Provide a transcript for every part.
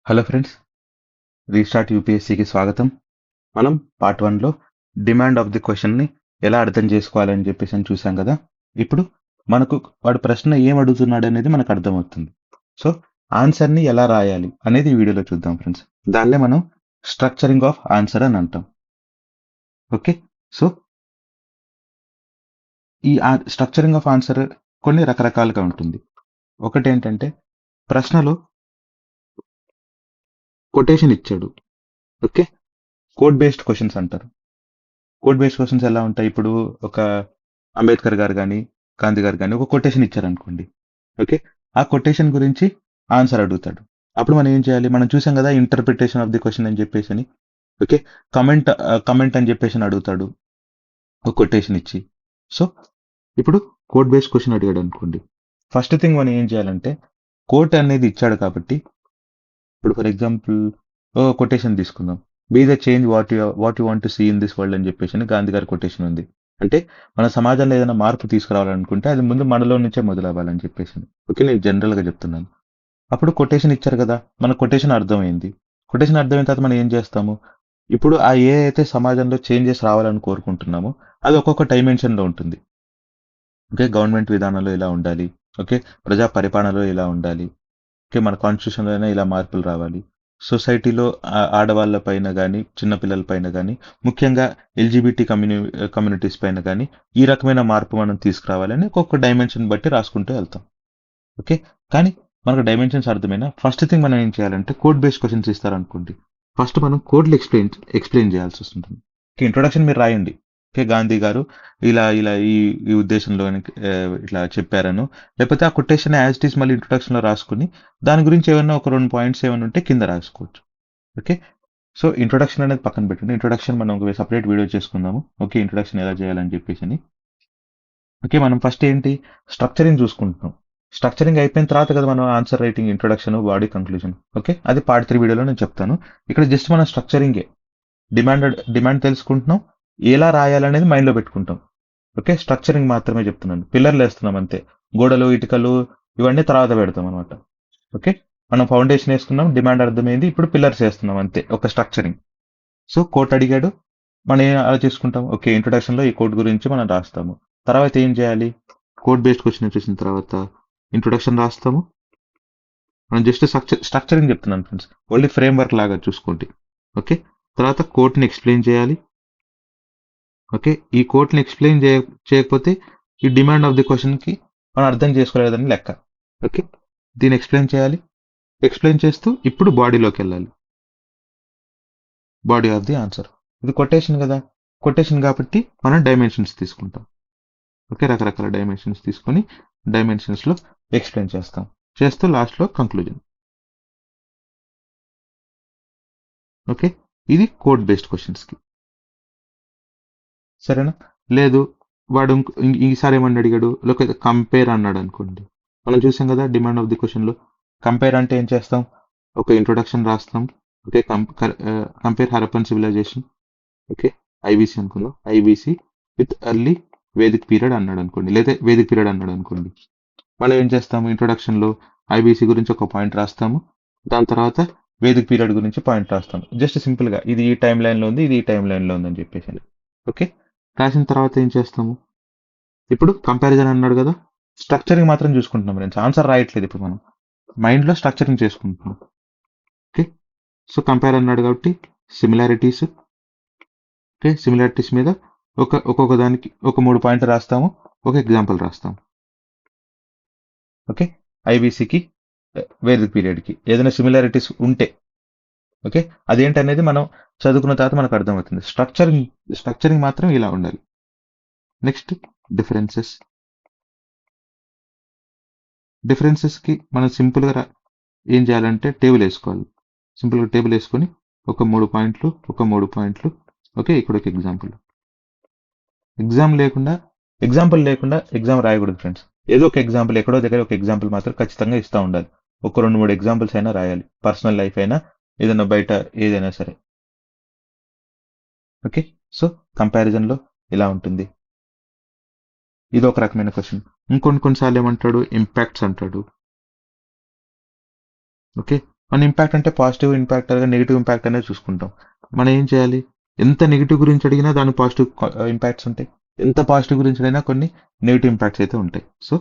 Hello friends, restart యూపీఎస్సీకి స్వాగతం. మనం part 1లో demand of the క్వశ్చన్ని ఎలా అర్థం చేసుకోవాలని చెప్పేసి అని చూసాం కదా. ఇప్పుడు మనకు వాడు ప్రశ్న ఏం అడుగుతున్నాడు అనేది మనకు అర్థమవుతుంది. సో ఆన్సర్ని ఎలా రాయాలి అనేది ఈ వీడియోలో చూద్దాం ఫ్రెండ్స్. దాన్నే మనం స్ట్రక్చరింగ్ ఆఫ్ ఆన్సర్ అని అంటాం. ఓకే, సో ఈ స్ట్రక్చరింగ్ ఆఫ్ ఆన్సర్ కొన్ని రకరకాలుగా ఉంటుంది. ఒకటి ఏంటంటే, ప్రశ్నలో కొటేషన్ ఇచ్చాడు. ఓకే, కోడ్ బేస్డ్ క్వశ్చన్స్ అంటారు. కోడ్ బేస్డ్ క్వశ్చన్స్ ఎలా ఉంటాయి? ఇప్పుడు ఒక అంబేద్కర్ గారు కానీ గాంధీ గారు కానీ ఒక కొటేషన్ ఇచ్చారనుకోండి. ఓకే, ఆ కొటేషన్ గురించి ఆన్సర్ అడుగుతాడు. అప్పుడు మనం ఏం చేయాలి? మనం చూసాం కదా ఇంటర్ప్రిటేషన్ ఆఫ్ ది క్వశ్చన్ అని చెప్పేసి అని. ఓకే, కమెంట్ అని చెప్పేసి అని అడుగుతాడు ఒక కొటేషన్ ఇచ్చి. సో ఇప్పుడు కోడ్ బేస్డ్ క్వశ్చన్ అడిగాడు అనుకోండి. ఫస్ట్ థింగ్ మనం ఏం చేయాలంటే, కోట్ అనేది ఇచ్చాడు కాబట్టి, ఇప్పుడు ఫర్ ఎగ్జాంపుల్ కొటేషన్ తీసుకుందాం. Be the change what you want to see in this world అని చెప్పేసి అని గాంధీ గారి కొటేషన్ ఉంది. అంటే మన సమాజంలో ఏదైనా మార్పు తీసుకురావాలనుకుంటే అది ముందు మనలో నుంచే మొదలవ్వాలని చెప్పేసి. ఓకే, నేను జనరల్గా చెప్తున్నాను. అప్పుడు కొటేషన్ ఇచ్చారు కదా, మన కొటేషన్ అర్థమైంది. కొటేషన్ అర్థమైన తర్వాత మనం ఏం చేస్తాము? ఇప్పుడు ఆ ఏ అయితే సమాజంలో చేంజెస్ రావాలని కోరుకుంటున్నామో అది ఒక్కొక్క డైమెన్షన్లో ఉంటుంది. ఓకే, గవర్నమెంట్ విధానంలో ఇలా ఉండాలి. ఓకే, ప్రజా పరిపాలనలో ఇలా ఉండాలి. ఓకే, మన కాన్స్టిట్యూషన్లోనే ఇలా మార్పులు రావాలి. సొసైటీలో ఆడవాళ్ళ పైన కానీ చిన్నపిల్లల పైన కానీ ముఖ్యంగా ఎల్జిబిటీ కమ్యూనిటీస్ పైన కానీ ఈ రకమైన మార్పు మనం తీసుకురావాలని ఒక్కొక్క డైమెన్షన్ బట్టి రాసుకుంటూ వెళ్తాం. ఓకే, కానీ మనకు డైమెన్షన్స్ అర్థమైనా ఫస్ట్ థింగ్ మనం ఏం చేయాలంటే, కోడ్ బేస్డ్ క్వశ్చన్స్ ఇస్తారనుకోండి, ఫస్ట్ మనం కోడ్లు ఎక్స్ప్లెయిన్ చేయాల్సి వస్తుంటుంది. ఇంట్రొడక్షన్ మీరు రాయండి. ఓకే, గాంధీ గారు ఇలా ఇలా ఈ ఈ ఉద్దేశంలో ఇట్లా చెప్పారను, లేకపోతే ఆ కొటేషన్ యాజ్ ఇట్ ఈస్ మళ్ళీ ఇంట్రొడక్షన్లో రాసుకుని దాని గురించి ఏమైనా ఒక 2 పాయింట్స్ ఏమైనా ఉంటే కింద రాసుకోవచ్చు. ఓకే, సో ఇంట్రొడక్షన్ అనేది పక్కన పెట్టండి. ఇంట్రొడక్షన్ మనం ఒక సపరేట్ వీడియో చేసుకుందాము. ఓకే, ఇంట్రొడక్షన్ ఎలా చేయాలని చెప్పేసి అని. ఓకే, మనం ఫస్ట్ ఏంటి, స్ట్రక్చరింగ్ చూసుకుంటున్నాం. స్ట్రక్చరింగ్ అయిపోయిన తర్వాత కదా మనం answer writing, introduction, body, conclusion. Okay, అది పార్ట్ 3 వీడియోలో నేను చెప్తాను. ఇక్కడ జస్ట్ మనం స్ట్రక్చరింగే, డిమాండ్ తెలుసుకుంటున్నాం, ఎలా రాయాలనేది మైండ్లో పెట్టుకుంటాం. ఓకే, స్ట్రక్చరింగ్ మాత్రమే చెప్తున్నాను. పిల్లర్లు వేస్తున్నాం అంతే, గోడలు ఇటుకలు ఇవన్నీ తర్వాత పెడతాం అనమాట. ఓకే, మనం ఫౌండేషన్ వేసుకున్నాం, డిమాండ్ అర్థమైంది, ఇప్పుడు పిల్లర్స్ వేస్తున్నాం అంతే, ఒక స్ట్రక్చరింగ్. సో కోట్ అడిగాడు, మనం ఏం ఆలోచించుకుంటాం? ఓకే, ఇంట్రొడక్షన్లో ఈ కోడ్ గురించి మనం రాస్తాము. తర్వాత ఏం చేయాలి? కోడ్ బేస్డ్ క్వశ్చన్ వచ్చేసిన తర్వాత ఇంట్రొడక్షన్ రాస్తాము. మనం జస్ట్ స్ట్రక్చరింగ్ చెప్తున్నాను ఫ్రెండ్స్, ఓన్లీ ఫ్రేమ్ వర్క్ లాగా చూసుకోండి. ఓకే, తర్వాత కోట్ని ఎక్స్ప్లెయిన్ చేయాలి. ఓకే, ఈ కోట్ని ఎక్స్ప్లెయిన్ చేయకపోతే ఈ డిమాండ్ ఆఫ్ ది క్వశ్చన్కి మనం అర్థం చేసుకోలేదని లెక్క. ఓకే, దీన్ని ఎక్స్ప్లెయిన్ చేయాలి. ఎక్స్ప్లెయిన్ చేస్తూ ఇప్పుడు బాడీలోకి వెళ్ళాలి. Body of the answer. ఇది కొటేషన్ కదా, కొటేషన్ కాబట్టి మనం డైమెన్షన్స్ తీసుకుంటాం. ఓకే, రకరకాల డైమెన్షన్స్ తీసుకొని డైమెన్షన్స్లో ఎక్స్ప్లెయిన్ చేస్తూ లాస్ట్లో కంక్లూజన్. ఓకే, ఇది కోడ్ బేస్డ్ క్వశ్చన్స్కి. సరేనా? లేదు, వాడు ఈసారి ఏమన్నా అడిగాడు, లేకపోతే కంపేర్ అన్నాడు అనుకోండి. మనం చూసాం కదా డిమాండ్ ఆఫ్ ది క్వశ్చన్లో కంపేర్ అంటే ఏం చేస్తాం? ఒక ఇంట్రొడక్షన్ రాస్తాం. Okay, compare Harappan civilisation, okay, IBC అనుకుందాం, IBC with early Vedic period అన్నాడు అనుకోండి, లేదా వేదిక్ పీరియడ్ అన్నాడు అనుకోండి. మనం ఏం చేస్తాము? ఇంట్రొడక్షన్లో ఐబీసీ గురించి ఒక పాయింట్ రాస్తాము, దాని తర్వాత వేదిక్ పీరియడ్ గురించి పాయింట్ రాస్తాము. జస్ట్ సింపుల్గా ఇది ఈ టైం లైన్లో ఉంది, ఇది ఈ టైం లైన్లో ఉందని చెప్పేసి. ఓకే, రాసిన తర్వాత ఏం చేస్తాము? ఇప్పుడు కంపారిజన్ అన్నాడు కదా, స్ట్రక్చరింగ్ మాత్రం చూసుకుంటున్నాం ఫ్రెండ్స్, ఆన్సర్ రాయట్లేదు. ఇప్పుడు మనం మైండ్లో స్ట్రక్చరింగ్ చేసుకుంటున్నాం. ఓకే, సో కంపేర్ అన్నాడు కాబట్టి సిమిలారిటీస్. ఓకే, సిమిలారిటీస్ మీద ఒక్కొక్క దానికి ఒక 3 పాయింట్లు రాస్తాము, ఒక ఎగ్జాంపుల్ రాస్తాము. ఓకే, ఐబీసీకి వేదిక్ పీరియడ్కి ఏదైనా సిమిలారిటీస్ ఉంటే, ఓకే, అదేంటనేది మనం చదువుకున్న తర్వాత మనకు అర్థమవుతుంది. స్ట్రక్చరింగ్ మాత్రం ఇలా ఉండాలి. నెక్స్ట్ డిఫరెన్సెస్కి మనం సింపుల్గా ఏం చేయాలంటే టేబుల్ వేసుకోవాలి. సింపుల్గా టేబుల్ వేసుకొని ఒక 3 పాయింట్లు. ఓకే, ఇక్కడ ఒక ఎగ్జాంపుల్ లేకుండా ఎగ్జామ్ రాయకూడదు ఫ్రెండ్స్. ఏదో ఒక ఎగ్జాంపుల్, ఎక్కడో దగ్గర ఒక ఎగ్జాంపుల్ మాత్రం ఖచ్చితంగా ఇస్తూ ఉండాలి. ఒక 2-3 ఎగ్జాంపుల్స్ అయినా రాయాలి, పర్సనల్ లైఫ్ అయినా ఏదైనా బయట ఏదైనా సరే. ఓకే, సో కంపారిజన్లో ఇలా ఉంటుంది. ఇది ఒక రకమైన క్వశ్చన్. కొన్నిసార్లు ఏమంటాడు? ఇంపాక్ట్స్ అంటాడు. ఓకే, మన ఇంపాక్ట్ అంటే పాజిటివ్ ఇంపాక్ట్ అలాగే నెగిటివ్ ఇంపాక్ట్ అనేది చూసుకుంటాం. మనం ఏం చేయాలి? ఎంత నెగిటివ్ గురించి అడిగినా దానికి పాజిటివ్ ఇంపాక్ట్స్ ఉంటాయి. ఎంత పాజిటివ్ గురించి అడిగినా కొన్ని నెగిటివ్ ఇంపాక్ట్స్ అయితే ఉంటాయి. సో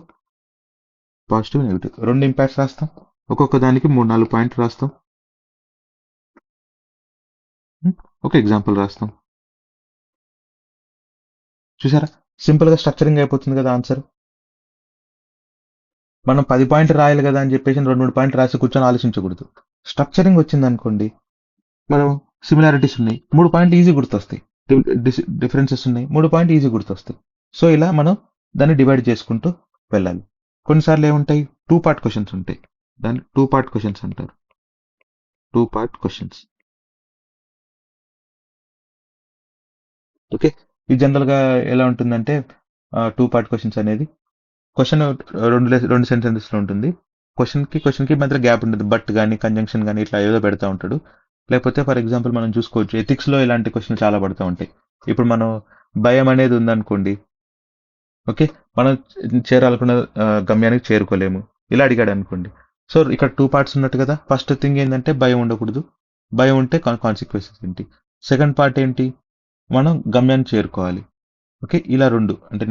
పాజిటివ్, నెగిటివ్ 2 ఇంపాక్ట్స్ రాస్తాం. ఒక్కొక్క దానికి 3-4 పాయింట్లు రాస్తాం. ఒక ఎగ్జాంపుల్ రాస్తాం. చూసారా? సింపుల్గా స్ట్రక్చరింగ్ అయిపోతుంది కదా ఆన్సర్. మనం 10 పాయింట్లు రాయాలి కదా అని చెప్పేసి 2-3 పాయింట్లు రాసి కూర్చొని ఆలోచించకూడదు. స్ట్రక్చరింగ్ వచ్చింది అనుకోండి, మనం సిమిలారిటీస్ ఉన్నాయి 3 పాయింట్లు ఈజీ గుర్తొస్తాయి. డిఫరెన్సెస్ ఉన్నాయి 3 పాయింట్లు ఈజీ గుర్తొస్తాయి. సో ఇలా మనం దాన్ని డివైడ్ చేసుకుంటూ వెళ్ళాలి. కొన్నిసార్లు ఏముంటాయి? 2 పార్ట్ క్వశ్చన్స్ ఉంటాయి. దాన్ని 2 పార్ట్ క్వశ్చన్స్ అంటారు. 2 పార్ట్ క్వశ్చన్స్. ఓకే, ఇది జనరల్గా ఎలా ఉంటుందంటే 2 పార్ట్ క్వశ్చన్స్ అనేది క్వశ్చన్ రెండు సెంటెన్సెస్లో ఉంటుంది. క్వశ్చన్కి మధ్య గ్యాప్ ఉంటుంది. బట్ కానీ కంజంక్షన్ కానీ ఇట్లా ఏదో పెడతా ఉంటాడు. లేకపోతే ఫర్ ఎగ్జాంపుల్ మనం చూసుకోవచ్చు, ఎథిక్స్లో ఇలాంటి క్వశ్చన్లు చాలా పడుతూ ఉంటాయి. ఇప్పుడు మనం భయం అనేది ఉందనుకోండి, ఓకే, మనం చేరాలనుకున్న గమ్యానికి చేరుకోలేము, ఇలా అడిగాడు అనుకోండి. సో ఇక్కడ 2 పార్ట్స్ ఉన్నట్టు కదా. ఫస్ట్ థింగ్ ఏంటంటే భయం ఉండకూడదు. భయం ఉంటే కాన్సిక్వెన్సెస్ ఏంటి. సెకండ్ పార్ట్ ఏంటి? మనం గమ్యాన్ని చేరుకోవాలి. ఓకే, ఇలా 2 అంటే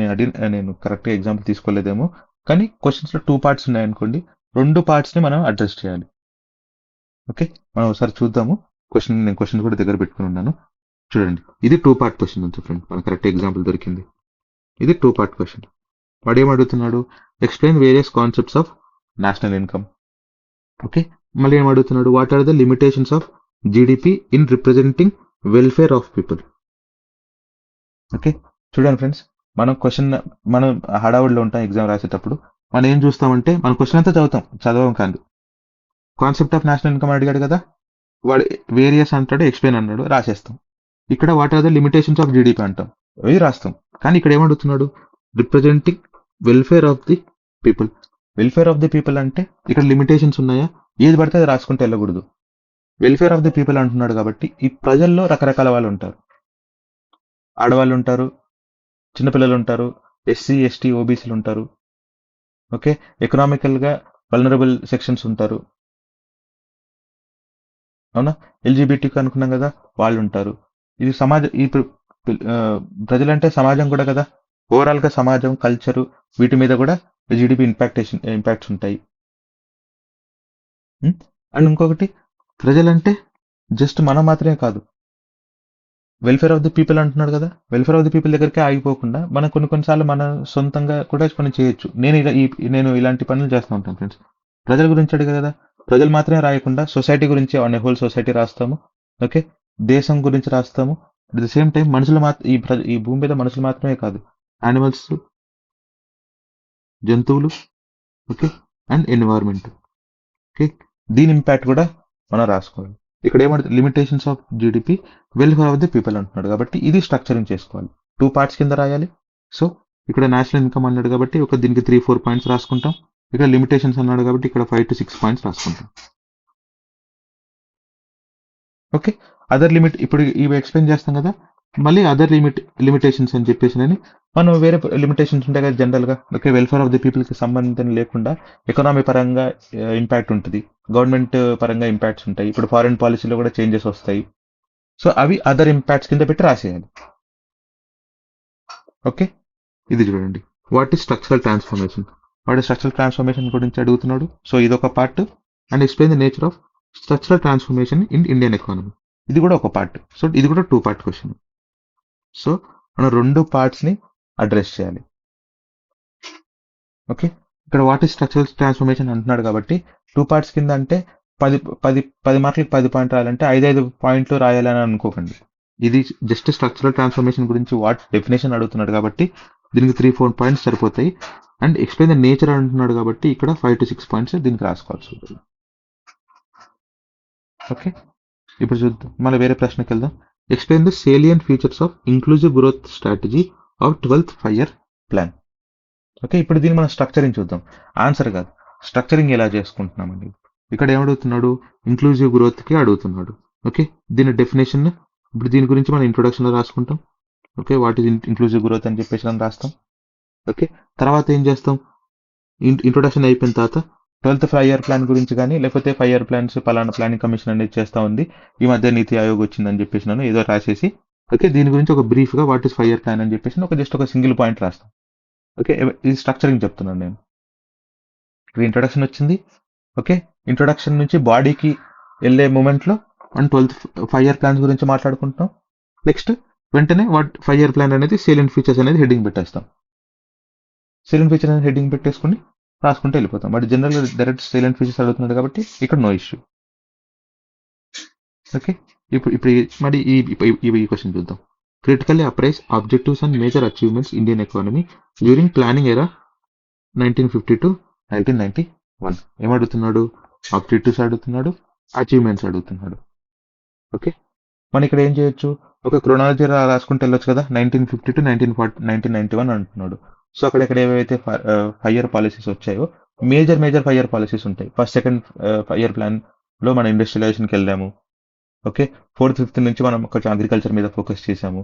నేను కరెక్ట్గా ఎగ్జాంపుల్ తీసుకోలేదేమో, కానీ క్వశ్చన్స్లో 2 పార్ట్స్ ఉన్నాయనుకోండి, 2 పార్ట్స్ని మనం అడ్రస్ చేయాలి. ఓకే, మనం ఒకసారి చూద్దాము. నేను క్వశ్చన్ కూడా దగ్గర పెట్టుకుని ఉన్నాను. చూడండి, ఇది 2 పార్ట్ క్వశ్చన్ ఉంది ఫ్రెండ్. మన కరెక్ట్ ఎగ్జాంపుల్ దొరికింది. ఇది 2 పార్ట్ క్వశ్చన్. వాడు ఏమడుగుతున్నాడు? Explain various concepts of national income. Okay, మళ్ళీ ఏమడుగుతున్నాడు? What are the limitations of GDP in representing welfare of people. Okay, చూడండి ఫ్రెండ్స్, మనం హడావుడిలో ఉంటాం ఎగ్జామ్ రాసేటప్పుడు. మనం ఏం చూస్తామంటే మనం క్వశ్చన్ అంతా చదవం కాదు. కాన్సెప్ట్ ఆఫ్ నేషనల్ ఇన్కమ్ అడిగాడు కదా, వాడు వేరియస్ అంటాడు, ఎక్స్ప్లెయిన్ అన్నాడు, రాసేస్తాం. ఇక్కడ what are the limitations of GDP అంటాం, అవి రాస్తాం. కానీ ఇక్కడ ఏమడుగుతున్నాడు? Representing welfare of the people. Welfare of the people అంటే ఇక్కడ లిమిటేషన్స్ ఉన్నాయా? ఏది పడితే అది రాసుకుంటే వెళ్ళకూడదు. వెల్ఫేర్ ఆఫ్ ది పీపుల్ అంటున్నాడు కాబట్టి ఈ ప్రజల్లో రకరకాల వాళ్ళు ఉంటారు. ఆడవాళ్ళు ఉంటారు, చిన్నపిల్లలు ఉంటారు, ఎస్సీ ఎస్టీ ఓబీసీలు ఉంటారు. ఓకే, ఎకనామికల్గా వల్నరబుల్ సెక్షన్స్ ఉంటారు. అవునా? ఎల్జీబీటీకి అనుకున్నాం కదా, వాళ్ళు ఉంటారు. ఇది ఇప్పుడు ప్రజలంటే సమాజం కూడా కదా. ఓవరాల్గా సమాజం, కల్చరు, వీటి మీద కూడా జీడిపి ఇంపాక్ట్స్ ఉంటాయి. అండ్ ఇంకొకటి, ప్రజలంటే జస్ట్ మనం మాత్రమే కాదు, వెల్ఫేర్ ఆఫ్ ది పీపుల్ అంటున్నాడు కదా. వెల్ఫేర్ ఆఫ్ ది పీపుల్ దగ్గరికే ఆగిపోకుండా మనం కొన్నిసార్లు మన సొంతంగా కూడా కొన్ని చేయొచ్చు. నేను ఇలాంటి పనులు చేస్తూ ఉంటాను ఫ్రెండ్స్. ప్రజల గురించి అడిగా కదా, ప్రజలు మాత్రమే రాయకుండా సొసైటీ గురించి హోల్ సొసైటీ రాస్తాము. ఓకే, దేశం గురించి రాస్తాము. అట్ ద సేమ్ టైం మనుషులు ఈ భూమి మీద మనుషులు మాత్రమే కాదు, యానిమల్స్, జంతువులు, ఓకే, అండ్ ఎన్విరాన్మెంట్. ఓకే, దీని ఇంపాక్ట్ కూడా మనం రాసుకోవాలి. ఇక్కడ ఏమంటుంది? Limitations of GDP, welfare of the people అంటున్నాడు కాబట్టి ఇది స్ట్రక్చరింగ్ చేసుకోవాలి. 2 పార్ట్స్ కింద రాయాలి. సో ఇక్కడ నేషనల్ ఇన్కమ్ అన్నాడు కాబట్టి దీనికి 3-4 పాయింట్స్ రాసుకుంటాం. ఇక్కడ లిమిటేషన్స్ అన్నాడు కాబట్టి ఇక్కడ 5-6 పాయింట్స్ రాసుకుంటాం. ఓకే, అదర్ లిమిట్ ఇప్పుడు ఇవి ఎక్స్ప్లెయిన్ చేస్తాం కదా, మళ్ళీ అదర్ లిమిటేషన్స్ అని చెప్పేసి మనం వేరే లిమిటేషన్స్ ఉంటాయి కదా జనరల్గా. ఓకే, వెల్ఫేర్ ఆఫ్ ది పీపుల్కి సంబంధం లేకుండా ఎకనామీ పరంగా ఇంపాక్ట్ ఉంటుంది, గవర్నమెంట్ పరంగా ఇంపాక్ట్స్ ఉంటాయి, ఇప్పుడు ఫారిన్ పాలసీలో కూడా చేంజెస్ వస్తాయి. సో అవి అదర్ ఇంపాక్ట్స్ కింద పెట్టి రాసేయాలి. ఓకే, ఇది చూడండి, వాట్ ఈస్ స్ట్రక్చరల్ ట్రాన్స్ఫర్మేషన్. వాటి స్ట్రక్చరల్ ట్రాన్స్ఫర్మేషన్ గురించి అడుగుతున్నాడు. సో ఇదొక part. And explain the nature of structural transformation in Indian economy. ఇది కూడా ఒక పార్ట్. సో ఇది కూడా 2 పార్ట్ క్వశ్చన్. సో మనం 2 పార్ట్స్ని అడ్రస్ చేయాలి. ఓకే, ఇక్కడ వాట్ ఈస్ స్ట్రక్చరల్ ట్రాన్స్ఫర్మేషన్ అంటున్నాడు కాబట్టి 2 పార్ట్స్ కింద అంటే 10 మార్కులకి 10 పాయింట్లు రాయాలంటే 5 పాయింట్లు రాయాలని అనుకోకండి. ఇది జస్ట్ స్ట్రక్చరల్ ట్రాన్స్ఫర్మేషన్ గురించి డెఫినేషన్ అడుగుతున్నాడు కాబట్టి దీనికి 3-4 పాయింట్స్ సరిపోతాయి. అండ్ ఎక్స్ప్లెయిన్ ద నేచర్ అంటున్నాడు కాబట్టి ఇక్కడ 5-6 పాయింట్స్ దీనికి రాసుకోవాల్సి ఉంటుంది. ఓకే, ఇప్పుడు చూద్దాం, మళ్ళీ వేరే ప్రశ్నకి వెళ్దాం. Explain the salient features of inclusive growth strategy of 12th 5-year plan. Okay, ఇప్పుడు దీన్ని మనం స్ట్రక్చరింగ్ చూద్దాం, ఆన్సర్ కాదు. స్ట్రక్చరింగ్ ఎలా చేసుకుంటున్నామండి. ఇక్కడ ఏమడుగుతున్నాడు? ఇంక్లూజివ్ గ్రోత్కి అడుగుతున్నాడు. ఓకే, దీని డెఫినేషన్ ఇప్పుడు దీని గురించి మనం ఇంట్రొడక్షన్లో రాసుకుంటాం. Okay, what is inclusive growth అని చెప్పేసి మనం రాస్తాం. ఓకే, తర్వాత ఏం చేస్తాం? ఇంట్రొడక్షన్ అయిపోయిన తర్వాత 12th 5 ఇయర్ ప్లాన్ గురించి కానీ లేకపోతే 5 ఇయర్ ప్లాన్స్ పలానా ప్లానింగ్ కమిషన్ అనేది చేస్తా ఉంది, ఈ మధ్య నీతి ఆయోగ్ వచ్చిందని చెప్పేసి నన్ను ఏదో రాసేసి ఓకే దీని గురించి ఒక బ్రీఫ్గా వాట్ ఇస్ 5 ఇయర్ ప్లాన్ అని చెప్పేసి ఒక జస్ట్ ఒక సింగిల్ పాయింట్ రాస్తాం. ఓకే ఇది స్ట్రక్చరింగ్ చెప్తున్నాను నేను. ఇక్కడ ఇంట్రొడక్షన్ వచ్చింది. ఓకే ఇంట్రొడక్షన్ నుంచి బాడీకి వెళ్ళే మూమెంట్లో మనం 12th 5 ఇయర్ ప్లాన్స్ గురించి మాట్లాడుకుంటున్నాం. నెక్స్ట్ వెంటనే 5 ఇయర్ ప్లాన్ అనేది సేలియెంట్ ఫీచర్స్ అనేది హెడ్డింగ్ పెట్టేస్తాం. సేలియెంట్ ఫీచర్ అనేది హెడ్డింగ్ పెట్టేసుకుని రాసుకుంటూ వెళ్ళిపోతాం. బట్ జనరల్గా డైరెక్ట్ సేలియెంట్ ఫీచర్స్ అడుగుతున్నాడు కాబట్టి ఇక్కడ నో ఇష్యూ. ఓకే మరి ఈ క్వశ్చన్ చూద్దాం. Critically appraise objectives and major achievements Indian economy during planning ఎరా 1950 to 1991. ఏమడుగుతున్నాడు? ఆబ్జెక్టివ్స్ అడుగుతున్నాడు, అచీవ్మెంట్స్ అడుగుతున్నాడు. ఓకే మనం ఇక్కడ ఏం చేయొచ్చు, ఒక క్రొనాలజీ రాసుకుంటూ వెళ్ళొచ్చు కదా. 1950 to 1991 అంటున్నాడు. సో అక్కడ ఏవైతే 5 ఇయర్ పాలసీస్ వచ్చాయో మేజర్ 5 ఇయర్ పాలసీస్ ఉంటాయి. ఫస్ట్ సెకండ్ 5 ఇయర్ ప్లాన్ లో మనం ఇండస్ట్రియలైజేషన్కి వెళ్ళాము. ఓకే 4th 5th నుంచి మనం కొంచెం అగ్రికల్చర్ మీద ఫోకస్ చేసాము.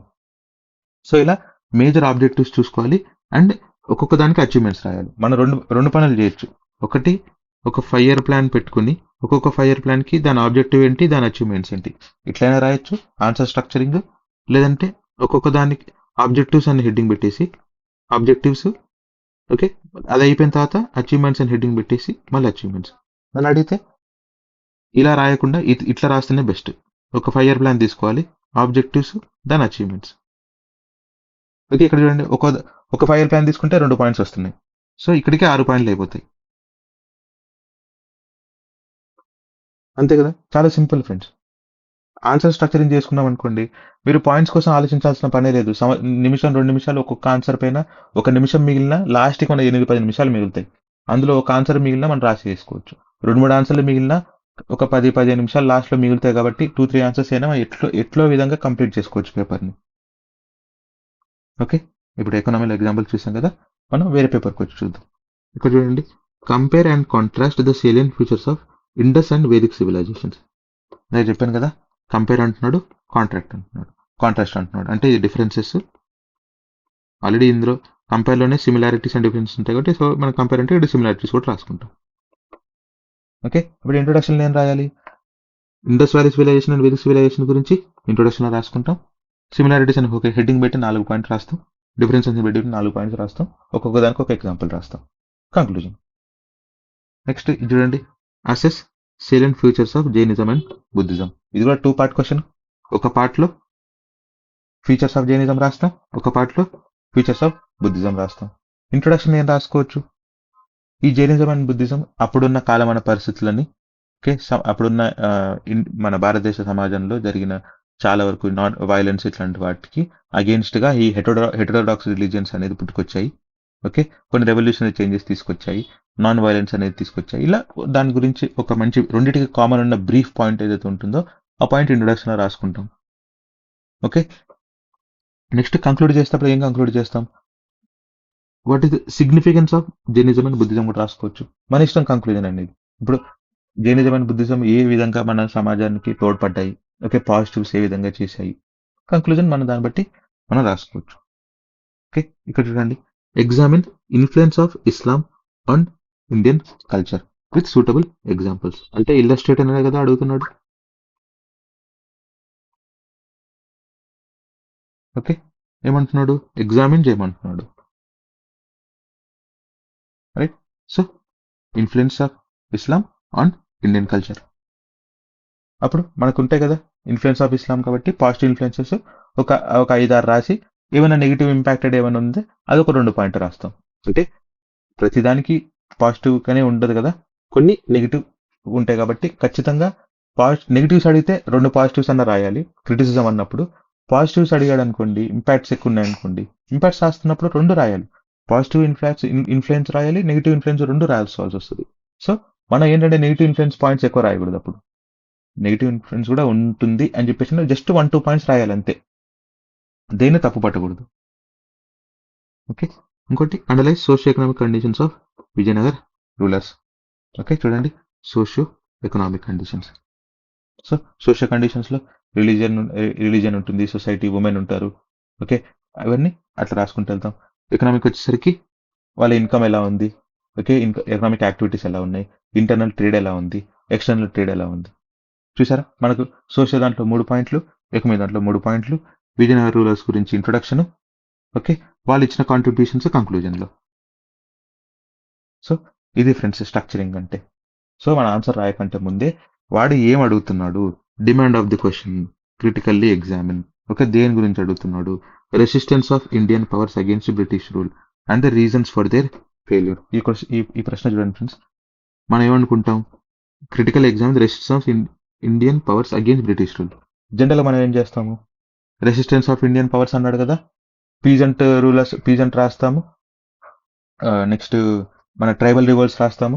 సో ఇలా మేజర్ ఆబ్జెక్టివ్స్ చూసుకోవాలి అండ్ ఒక్కొక్క దానికి అచీవ్మెంట్స్ రాయాలి. మనం రెండు పనులు చేయొచ్చు. ఒకటి ఒక 5 ఇయర్ ప్లాన్ పెట్టుకుని ఒక్కొక్క 5 ఇయర్ ప్లాన్కి దాని ఆబ్జెక్టివ్ ఏంటి, దాని అచీవ్మెంట్స్ ఏంటి ఇట్లయినా రాయొచ్చు ఆన్సర్ స్ట్రక్చరింగ్. లేదంటే ఒక్కొక్క దానికి ఆబ్జెక్టివ్స్ అని హెడ్డింగ్ పెట్టేసి ఆబ్జెక్టివ్స్ ఓకే అది అయిపోయిన తర్వాత అచీవ్మెంట్స్ అని హెడ్డింగ్ పెట్టేసి మళ్ళీ అచీవ్మెంట్స్. నన్ను అడిగితే ఇలా రాయకుండా ఇట్లా రాస్తేనే బెస్ట్. ఒక 5 ఇయర్ ప్లాన్ తీసుకోవాలి, ఆబ్జెక్టివ్స్ దాని అచీవ్మెంట్స్. ఓకే ఇక్కడ చూడండి ఒక 5 ఇయర్ ప్లాన్ తీసుకుంటే 2 పాయింట్స్ వస్తున్నాయి. సో ఇక్కడికి 6 పాయింట్లు అయిపోతాయి. అంతే కదా, చాలా సింపుల్ ఫ్రెండ్స్. ఆన్సర్ స్ట్రక్చరింగ్ చేసుకున్నాం అనుకోండి, మీరు పాయింట్స్ కోసం ఆలోచించాల్సిన పనే లేదు. నిమిషం 2 నిమిషాలు ఒక్కొక్క ఆన్సర్ పైన 1 నిమిషం మిగిలిన లాస్ట్కి మన 8-10 నిమిషాలు మిగులుతాయి. అందులో ఒక ఆన్సర్ మిగిలిన మనం రాసి చేసుకోవచ్చు. 2-3 ఆన్సర్లు మిగిలిన ఒక 10-15 నిమిషాలు లాస్ట్లో మిగులుతాయి కాబట్టి 2-3 ఆన్సర్స్ అయినా ఎట్లో విధంగా కంప్లీట్ చేసుకోవచ్చు పేపర్ని. ఓకే ఇప్పుడు ఎకనామీలో ఎగ్జాంపుల్ చూసాం కదా, మనం వేరే పేపర్కి వచ్చి చూద్దాం. ఇక్కడ చూడండి, compare and contrast the salient features of Indus and Vedic civilisations. నేను చెప్పాను కదా, కంపేర్ అంటున్నాడు, కాంట్రాస్ట్ అంటున్నాడు. అంటే ఇది డిఫరెన్సెస్. ఆల్రెడీ ఇందులో కంపేర్లోనే సిమిలారిటీస్ అండ్ డిఫరెన్సెస్ ఉంటాయి కాబట్టి సో మనం కంపేర్ అంటే ఇక్కడ సిమిలారిటీస్ కూడా రాసుకుంటాం. ఓకే ఇప్పుడు ఇంట్రొడక్షన్ ఏం రాయాలి? Indus valley civilization and Vedic civilization గురించి ఇంట్రొడక్షన్ రాసుకుంటాం. సిమిలారిటీస్ అని ఒక హెడ్డింగ్ పెట్టి 4 పాయింట్లు రాస్తాం. డిఫరెన్సెస్ పెట్టి 4 పాయింట్స్ రాస్తాం. ఒక్కొక్క దానికి ఒక ఎగ్జాంపుల్ రాస్తాం. కంక్లూజన్. నెక్స్ట్ చూడండి, assess salient features of Jainism and Buddhism. ఇది కూడా 2 పార్ట్ క్వశ్చన్. ఒక పార్ట్లో ఫీచర్స్ ఆఫ్ జైనిజం రాస్తాం, ఒక పార్ట్లో ఫీచర్స్ ఆఫ్ బుద్ధిజం రాస్తాం. ఇంట్రొడక్షన్ ఏం రాసుకోవచ్చు? ఈ జైనిజం అండ్ బుద్ధిజం అప్పుడున్న కాలమాన పరిస్థితులని ఓకే అప్పుడున్న మన భారతదేశ సమాజంలో జరిగిన చాలా వరకు నాన్ వైలెన్స్ ఇట్లాంటి వాటికి అగేన్స్ట్గా ఈ హెటరోడాక్స్ రిలీజియన్స్ అనేది పుట్టుకొచ్చాయి. ఓకే కొన్ని రెవల్యూషనరీ చేంజెస్ తీసుకొచ్చాయి, నాన్ వైలెన్స్ అనేది తీసుకొచ్చాయి. ఇలా దాని గురించి ఒక మంచి రెండింటికి కామన్ ఉన్న బ్రీఫ్ పాయింట్ ఏదైతే ఉంటుందో ఆ పాయింట్ ఇంట్రొడక్షన్లో రాసుకుంటాం. ఓకే నెక్స్ట్ కంక్లూడ్ చేసేటప్పుడు ఏం కంక్లూడ్ చేస్తాం? What is the significance of Jainism and Buddhism కూడా రాసుకోవచ్చు. మన ఇష్టం కంక్లూజన్ అనేది. ఇప్పుడు జైనిజం అండ్ బుద్ధిజం ఏ విధంగా మన సమాజానికి తోడ్పడ్డాయి, ఓకే పాజిటివ్స్ ఏ విధంగా చేశాయి, కంక్లూజన్ మనం దాన్ని బట్టి మనం రాసుకోవచ్చు. ఓకే ఇక్కడ చూడండి, examine influence of Islam on Indian culture with suitable examples. అంటే ఇల్లస్ట్రేట్ అనేది కదా అడుగుతున్నాడు. ఓకే ఏమంటున్నాడు? ఎగ్జామిన్ చేయమంటున్నాడు. Right so influence of Islam on Indian culture. అప్పుడు మనకు ఉంటాయి కదా ఇన్ఫ్లుయెన్స్ ఆఫ్ ఇస్లాం కాబట్టి పాజిటివ్ ఇన్ఫ్లుయెన్సెస్ ఒక 5-6 రాసి ఏమైనా నెగిటివ్ ఇంపాక్టెడ్ ఏమైనా ఉంటే అది ఒక 2 పాయింట్ రాస్తాం. అంటే ప్రతిదానికి పాజిటివ్గానే ఉండదు కదా, కొన్ని నెగిటివ్ ఉంటాయి కాబట్టి ఖచ్చితంగా నెగిటివ్స్ అడిగితే 2 పాజిటివ్స్ అన్న రాయాలి. క్రిటిసిజం అన్నప్పుడు పాజిటివ్స్ అడిగాడు అనుకోండి, ఇంపాక్ట్స్ ఎక్కువ ఉన్నాయనుకోండి, ఇంపాక్ట్స్ రాస్తున్నప్పుడు 2 రాయాలి. పాజిటివ్ ఇన్ఫ్లుయెన్స్ రాయాలి, నెగిటివ్ ఇన్ఫ్లుయెన్స్ 2 రాయాల్సి వస్తుంది. సో మనం ఏంటంటే నెగిటివ్ ఇన్ఫ్లుయెన్స్ పాయింట్స్ ఎక్కువ రాయకూడదు. అప్పుడు నెగిటివ్ ఇన్ఫ్లుయెన్స్ కూడా ఉంటుంది అని చెప్పేసి జస్ట్ 1-2 పాయింట్స్ రాయాలి అంతే, దేన్ని తప్పు పట్టకూడదు. ఓకే ఇంకోటి analyse socio economic conditions of Vijayanagar rulers. Okay చూడండి, socio economic conditions. So socio కండిషన్స్లో రిలీజియన్ ఉంటుంది, సొసైటీ, ఉమెన్ ఉంటారు. ఓకే అవన్నీ అట్లా రాసుకుంటూ వెళ్తాం. ఎకనామిక్ వచ్చేసరికి వాళ్ళ ఇన్కమ్ ఎలా ఉంది, ఓకే ఎకనామిక్ యాక్టివిటీస్ ఎలా ఉన్నాయి, ఇంటర్నల్ ట్రేడ్ ఎలా ఉంది, ఎక్స్టర్నల్ ట్రేడ్ ఎలా ఉంది. చూసారా, మనకు సోషల్ దాంట్లో 3 పాయింట్లు, ఎకనామీ దాంట్లో 3 పాయింట్లు, విజయనగర రూలర్స్ గురించి ఇంట్రొడక్షన్, ఓకే, వాళ్ళు ఇచ్చిన కాంట్రిబ్యూషన్స్ కంక్లూజన్లో. సో ఇది ఫ్రెండ్స్ స్ట్రక్చరింగ్ అంటే. సో మన ఆన్సర్ రాయకంటే ముందే వాడు ఏం అడుగుతున్నాడు, demand of the question, critically examine. Okay, దేని గురించి అడుగుతున్నాడు, resistance of Indian powers against British rule and the reasons for their failure. ఈ ప్రశ్న చూడండి ఫ్రెండ్స్, మనం ఏమనుకుంటాం, critical exam resistance of Indian powers against British rule. జనరల్గా మనం ఏం చేస్తాము, రెసిస్టెన్స్ ఆఫ్ ఇండియన్ పవర్స్ అన్నాడు కదా, పీజెంట్ రూలర్స్, పీజెంట్ రాస్తాము, నెక్స్ట్ మన ట్రైబల్ రివోల్ట్స్ రాస్తాము,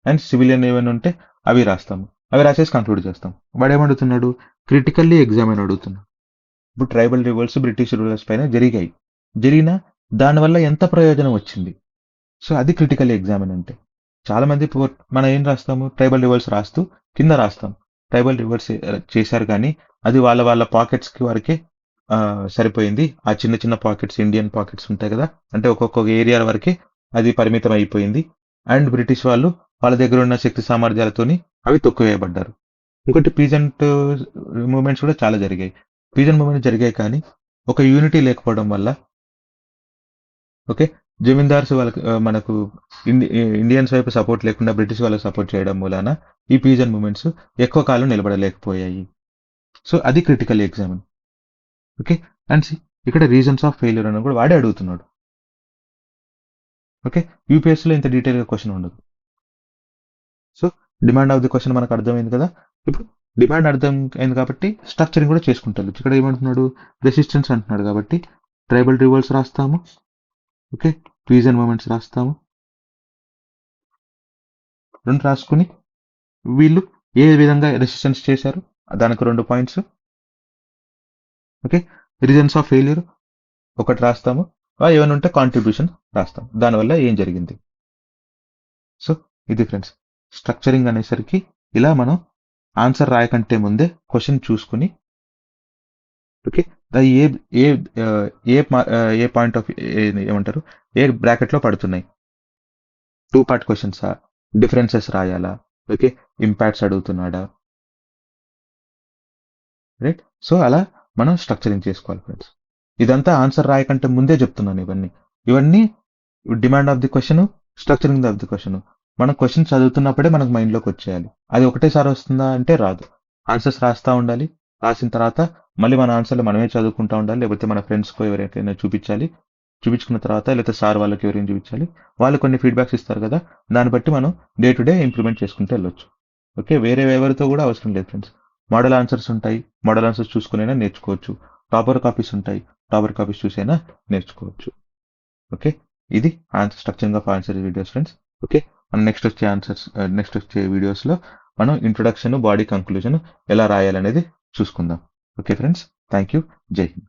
అండ్ సివిలియన్ ఏమైనా ఉంటే అవి రాస్తాము. అవి రాసేసి కంక్లూడ్ చేస్తాం. వాడు ఏమడుగుతున్నాడు, క్రిటికల్లీ ఎగ్జామిన్ అడుగుతున్నాడు. ఇప్పుడు ట్రైబల్ రివోల్ట్స్ బ్రిటిష్ రూలర్స్ పైన జరిగిన దానివల్ల ఎంత ప్రయోజనం వచ్చింది. సో అది క్రిటికల్ ఎగ్జామిన్ అంటే. చాలా మంది మనం ఏం రాస్తాము, ట్రైబల్ రివోల్ట్స్ రాస్తూ కింద రాస్తాం, ట్రైబల్ రివోల్ట్స్ చేశారు కానీ అది వాళ్ళ పాకెట్స్కి వరకే సరిపోయింది. ఆ చిన్న చిన్న పాకెట్స్, ఇండియన్ పాకెట్స్ ఉంటాయి కదా, అంటే ఒక్కొక్క ఏరియా వరకే అది పరిమితం అయిపోయింది. అండ్ బ్రిటిష్ వాళ్ళు వాళ్ళ దగ్గర ఉన్న శక్తి సామర్థ్యాలతోని అవి తొక్కువేయబడ్డారు. ఇంకోటి పీజెంట్ మూమెంట్స్ కూడా చాలా జరిగాయి. పీజెంట్ మూమెంట్స్ జరిగాయి కానీ ఒక యూనిటీ లేకపోవడం వల్ల, ఓకే, జమీందార్స్ వాళ్ళకి మనకు ఇండియన్స్ వైపు సపోర్ట్ లేకుండా బ్రిటిష్ వాళ్ళకి సపోర్ట్ చేయడం మూలాన ఈ పీజెంట్ మూమెంట్స్ ఎక్కువ కాలం నిలబడలేకపోయాయి. సో అది క్రిటికల్ ఎగ్జామిన్. ఓకే, అండ్ ఇక్కడ రీజన్స్ ఆఫ్ ఫెయిల్యూర్ అని కూడా వాడే అడుగుతున్నాడు. ఓకే, యూపీఎస్సీలో ఇంత డీటెయిల్గా క్వశ్చన్ ఉండదు. So demand of the question మనకు అర్థమైంది కదా. ఇప్పుడు డిమాండ్ అర్థం అయింది కాబట్టి స్ట్రక్చరింగ్ కూడా చేసుకుంటారు. ఇక్కడ ఏమంటున్నాడు, రెసిస్టెన్స్ అంటున్నాడు కాబట్టి ట్రైబల్ రివోల్ట్స్ రాస్తాము, ఓకే, పీజన్ మూమెంట్స్ రాస్తాము, రెండు రాసుకుని వీళ్ళు ఏ విధంగా రెసిస్టెన్స్ చేశారు దానికి 2 points, okay, reasons of failure ఒకటి రాస్తాము, ఏమైనా ఉంటే కాంట్రిబ్యూషన్ రాస్తాం, దానివల్ల ఏం జరిగింది. సో ఇది ఫ్రెండ్స్ స్ట్రక్చరింగ్ అనేసరికి ఇలా మనం ఆన్సర్ రాయకంటే ముందే క్వశ్చన్ చూసుకుని, ఓకే, ఏ ఏ ఏ పాయింట్ ఆఫ్ ఏమంటారు, ఏ బ్రాకెట్లో పడుతున్నాయి, 2 పార్ట్ క్వశ్చన్సా, డిఫరెన్సెస్ రాయాలా, ఓకే, ఇంపాక్ట్స్ అడుగుతున్నాడా, రైట్. సో అలా మనం స్ట్రక్చరింగ్ చేసుకోవాలి ఫ్రెండ్స్. ఇదంతా ఆన్సర్ రాయకంటే ముందే చెప్తున్నాను. ఇవన్నీ demand of the question, structuring of the question. మనం క్వశ్చన్ చదువుతున్నప్పుడే మనకు మైండ్లోకి వచ్చేయాలి. అది ఒకటేసారి వస్తుందా అంటే రాదు. ఆన్సర్స్ రాస్తూ ఉండాలి, రాసిన తర్వాత మళ్ళీ మన ఆన్సర్లు మనమే చదువుకుంటూ ఉండాలి, లేకపోతే మన ఫ్రెండ్స్కో ఎవరికైనా చూపించాలి, చూపించుకున్న తర్వాత లేకపోతే సార్ వాళ్ళకి ఎవరైనా చూపించాలి, వాళ్ళు కొన్ని ఫీడ్బ్యాక్స్ ఇస్తారు కదా, దాన్ని బట్టి మనం డే టు డే ఇంప్రూవ్మెంట్ చేసుకుంటూ వెళ్ళొచ్చు. ఓకే, వేరే ఎవరితో కూడా అవసరం లేదు ఫ్రెండ్స్. మోడల్ ఆన్సర్స్ ఉంటాయి, మోడల్ ఆన్సర్స్ చూసుకునైనా నేర్చుకోవచ్చు. టాపర్ కాపీస్ ఉంటాయి, టాపర్ కాపీస్ చూసైనా నేర్చుకోవచ్చు. ఓకే, ఇది answer structuring of answer videos friends. Okay, మనం నెక్స్ట్ వచ్చే వీడియోస్లో మనం ఇంట్రొడక్షన్, బాడీ, కంక్లూజన్ ఎలా రాయాలనేది చూసుకుందాం. ఓకే ఫ్రెండ్స్, థ్యాంక్ యూ, జై హింద్.